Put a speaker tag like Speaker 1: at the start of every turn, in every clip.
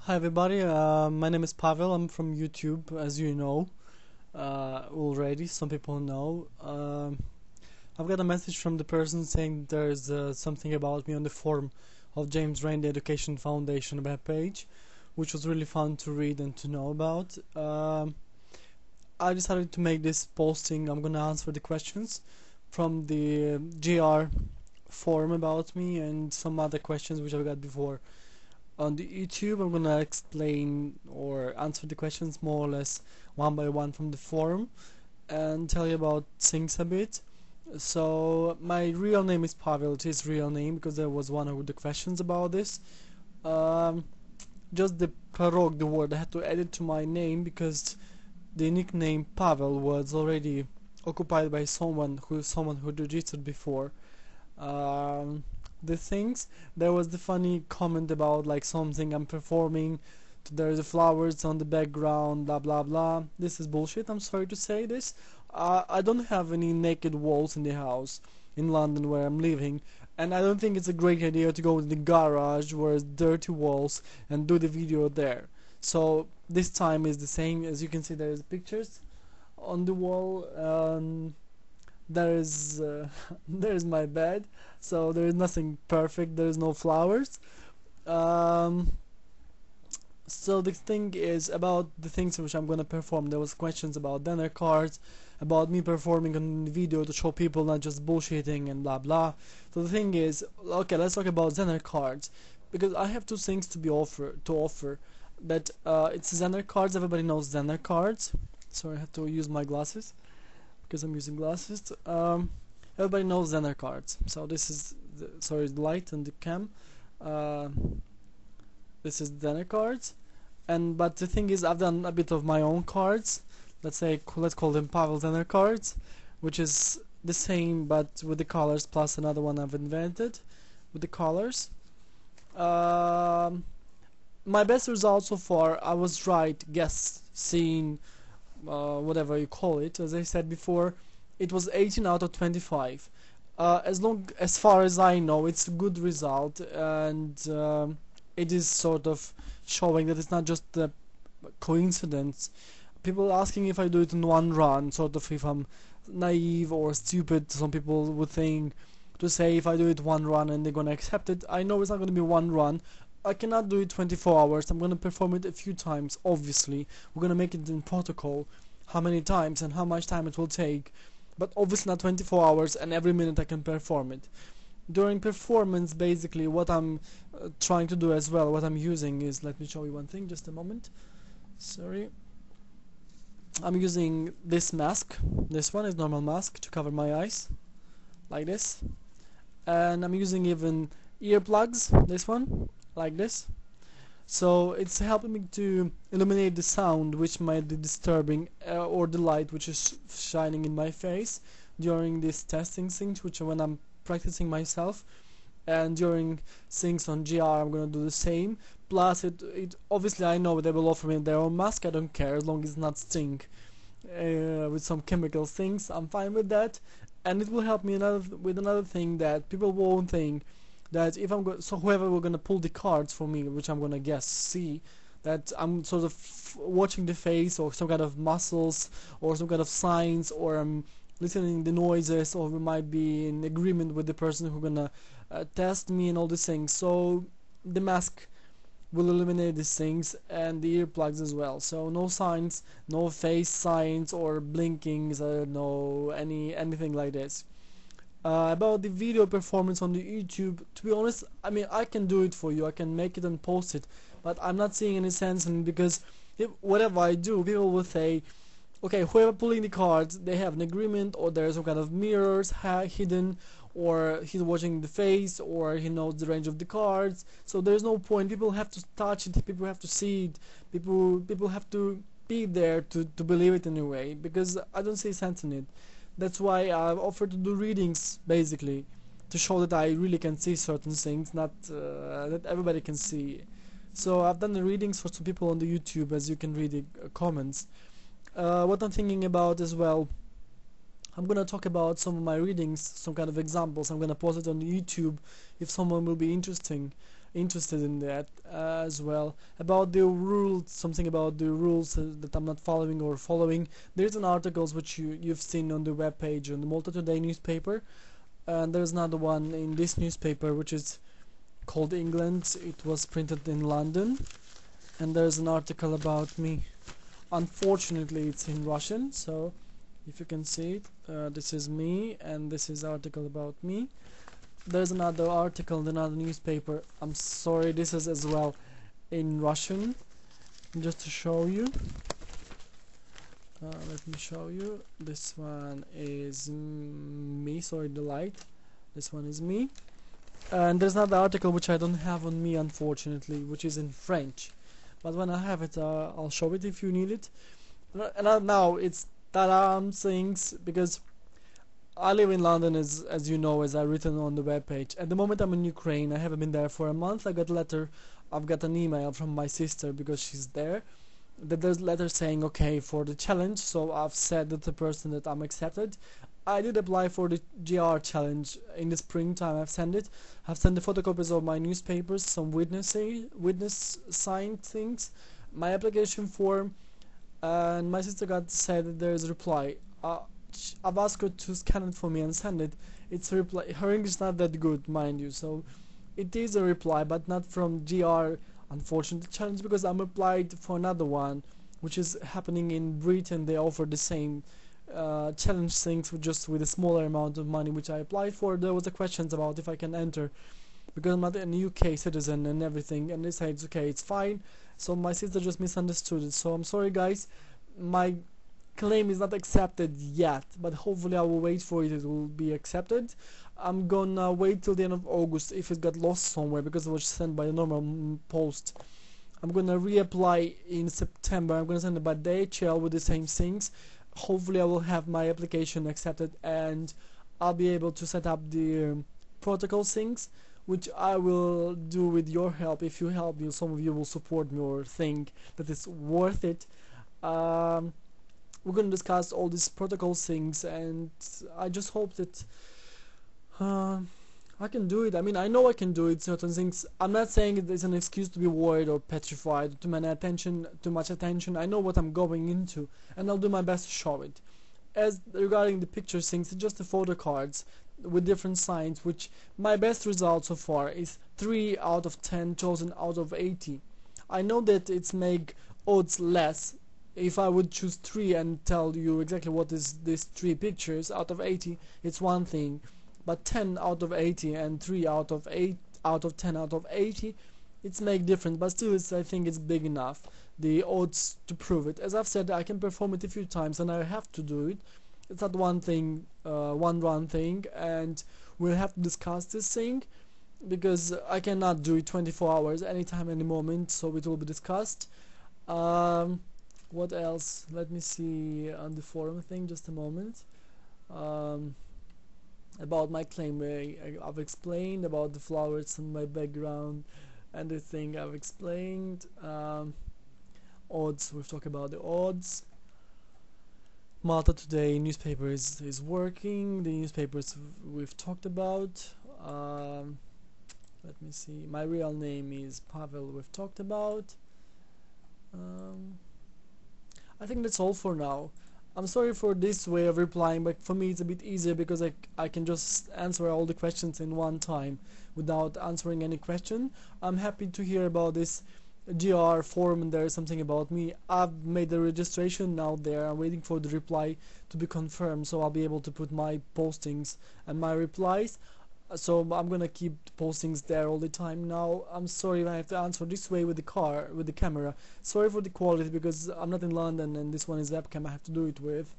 Speaker 1: Hi everybody, my name is Pavel. I'm from YouTube, as you know already. Some people know. I've got a message from the person saying there's something about me on the forum of James Randi Education Foundation webpage, which was really fun to read and to know about. I decided to make this posting. I'm gonna answer the questions from the JR forum about me and some other questions which I've got before. On the YouTube, I'm gonna explain or answer the questions more or less one by one from the forum and tell you about things a bit. So my real name is Pavel. It is real name because there was one of the questions about this. Um, just the prolog, the word I had to add it to my name because the nickname Pavel was already occupied by someone who registered before. Um, the things there was the funny comment about like something I'm performing, there's the flowers on the background, blah blah blah. This is bullshit. I'm sorry to say this. I don't have any naked walls in the house in London where I'm living, and I don't think it's a great idea to go to the garage where it's dirty walls and do the video there. So this time is the same. As you can see, there's pictures on the wall. There's there's my bed, so there is nothing perfect. There is no flowers. um, so the thing is about the things which I'm gonna perform. There was questions about dinner cards, about me performing on the video to show people, not just bullshitting and blah blah. So the thing is, okay, let's talk about Zener cards because I have two things to offer. That it's Zener cards. Everybody knows Zener cards. Sorry, I had to use my glasses because I'm using glasses. Everybody knows Zener cards. So this is the light and the cam. Uh, this is Zener cards, but the thing is, I've done a bit of my own cards. Let's call them Pavel Zener cards, which is the same but with the colors plus another one I've invented with the colors. My best result so far, I was right. Guess, scene, whatever you call it. As I said before, it was 18 out of 25. As far as I know, it's a good result, and it is sort of showing that it's not just a coincidence. People asking if I do it in one run, sort of if I'm naive or stupid. Some people would think to say if I do it one run and they're gonna accept it. I know it's not gonna be one run. I cannot do it 24 hours. I'm gonna perform it a few times. Obviously, we're gonna make it in protocol how many times and how much time it will take, but obviously not 24 hours and every minute I can perform it. During performance, basically what I'm trying to do as well, what I'm using is, let me show you one thing, just a moment, sorry. I'm using this mask. This one is normal mask to cover my eyes like this, and I'm using even earplugs, this one like this. So it's helping me to eliminate the sound which might be disturbing, or the light which is shining in my face during these testing things, which when I'm practicing myself, and during things on GR I'm gonna do the same. Plus it obviously I know they will offer me their own mask. I don't care as long as it's not stink with some chemical things. I'm fine with that, and it will help me with another thing that people won't think, that if so whoever will gonna pull the cards for me, which I'm gonna guess see that I'm sort of watching the face or some kind of muscles or some kind of signs, or I'm listening the noises, or we might be in agreement with the person who's gonna test me and all these things. So the mask will eliminate these things, and the earplugs as well. So no signs, no face signs or blinkings, no anything like this. About the video performance on the YouTube, to be honest, I mean, I can do it for you, I can make it and post it, but I'm not seeing any sense in it because whatever I do, people will say, okay, whoever pulling the cards, they have an agreement, or there's some kind of mirrors hidden, or he's watching the face, or he knows the range of the cards. So there's no point. People have to touch it, people have to see it, people have to be there to believe it anyway, because I don't see sense in it. That's why I've offered to do readings, basically, to show that I really can see certain things, not that everybody can see. So I've done the readings for some people on the YouTube, as you can read the comments. What I'm thinking about as well, I'm gonna talk about some of my readings, some kind of examples. I'm gonna post it on YouTube if someone will be interesting. interested in that as well. About the rules, something about the rules that I'm not following or following. There's an articles which you've seen on the web page on the Malta Today newspaper, and there's another one in this newspaper which is called England. It was printed in London, and there's an article about me. Unfortunately, it's in Russian, so if you can see it, this is me, and this is article about me. There's another article in another newspaper. I'm sorry, this is as well in Russian. Just to show you, let me show you. This one is me. Sorry, the light. This one is me. And there's another article which I don't have on me, unfortunately, which is in French. But when I have it, I'll show it if you need it. And now it's things, because I live in London, as you know, as I written on the web page. At the moment I'm in Ukraine. I haven't been there for a month. I've got an email from my sister, because she's there, that there's a letter saying okay for the challenge. So I've said to the person that I'm accepted. I did apply for the GR challenge in the springtime. I've sent the photocopies of my newspapers, some witness signed things, my application form, and my sister said that there is a reply. I've asked her to scan it for me and send it. It's a reply. Her English is not that good, mind you, so it is a reply, but not from GR, unfortunately, challenge, because I'm applied for another one, which is happening in Britain. They offer the same challenge things just with a smaller amount of money, which I applied for. There was a questions about if I can enter, because I'm not a UK citizen and everything, and they said it's okay, it's fine. So my sister just misunderstood it. So I'm sorry, guys. My claim is not accepted yet, but hopefully I will wait for it. It will be accepted. I'm gonna wait till the end of August if it got lost somewhere, because it was sent by a normal post. I'm gonna reapply in September. I'm gonna send it by DHL with the same things. Hopefully I will have my application accepted, and I'll be able to set up the protocol things, which I will do with your help. If you help me, some of you will support me or think that it's worth it. We're going to discuss all these protocol things, and I just hope that I can do it. I mean, I know I can do it, certain things. I'm not saying it's an excuse to be worried or petrified, too much attention. I know what I'm going into, and I'll do my best to show it. As regarding the picture things, it's just the photo cards with different signs, which my best result so far is 3 out of 10 chosen out of 80. I know that it's make odds less. If I would choose 3 and tell you exactly what is these 3 pictures out of 80, it's one thing. But 10 out of 80 and 3 out of 10 out of 80, it's make different. But still, I think it's big enough, the odds to prove it. As I've said, I can perform it a few times, and I have to do it. It's not one thing, one run thing, and we'll have to discuss this thing, because I cannot do it 24 hours, anytime, any moment. So it will be discussed. What else? Let me see on the forum thing, just a moment. About my claim, I've explained about the flowers in my background and the thing I've explained. Odds, we've talked about the odds. Malta Today newspaper is working. The newspapers we've talked about. Let me see. My real name is Pavel, we've talked about. I think that's all for now. I'm sorry for this way of replying, but for me it's a bit easier, because I can just answer all the questions in one time without answering any question. I'm happy to hear about this GR forum, and there is something about me. I've made the registration now there. I'm waiting for the reply to be confirmed, so I'll be able to put my postings and my replies. So I'm gonna keep postings there all the time now. I'm sorry if I have to answer this way with the camera. Sorry for the quality, because I'm not in London and this one is webcam I have to do it with.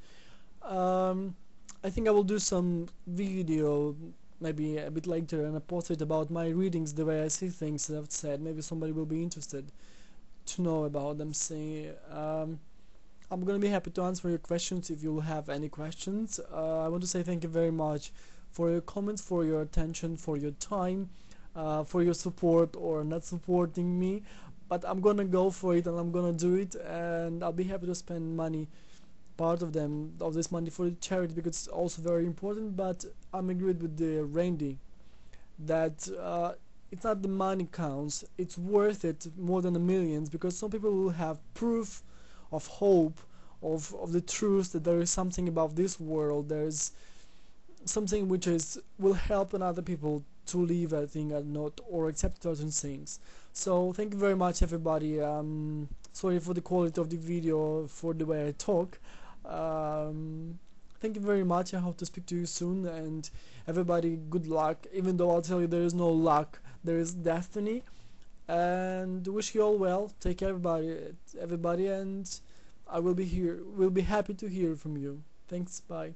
Speaker 1: I think I will do some video maybe a bit later, and I post it about my readings, the way I see things that I've said. Maybe somebody will be interested to know about them. I'm gonna be happy to answer your questions if you have any questions. I want to say thank you very much for your comments, for your attention, for your time, for your support or not supporting me. But I'm gonna go for it, and I'm gonna do it, and I'll be happy to spend money, part of this money, for the charity, because it's also very important. But I'm agreed with the Randy that it's not the money counts, it's worth it more than the millions, because some people will have proof of hope, of the truth that there is something about this world, there's something which is will help other people to leave a thing or not, or accept certain things. So thank you very much, everybody. Sorry for the quality of the video, for the way I talk. Thank you very much. I hope to speak to you soon, and everybody, good luck. Even though I'll tell you there is no luck, there is destiny. And wish you all well. Take care, everybody, and I will be here. Will be happy to hear from you. Thanks. Bye.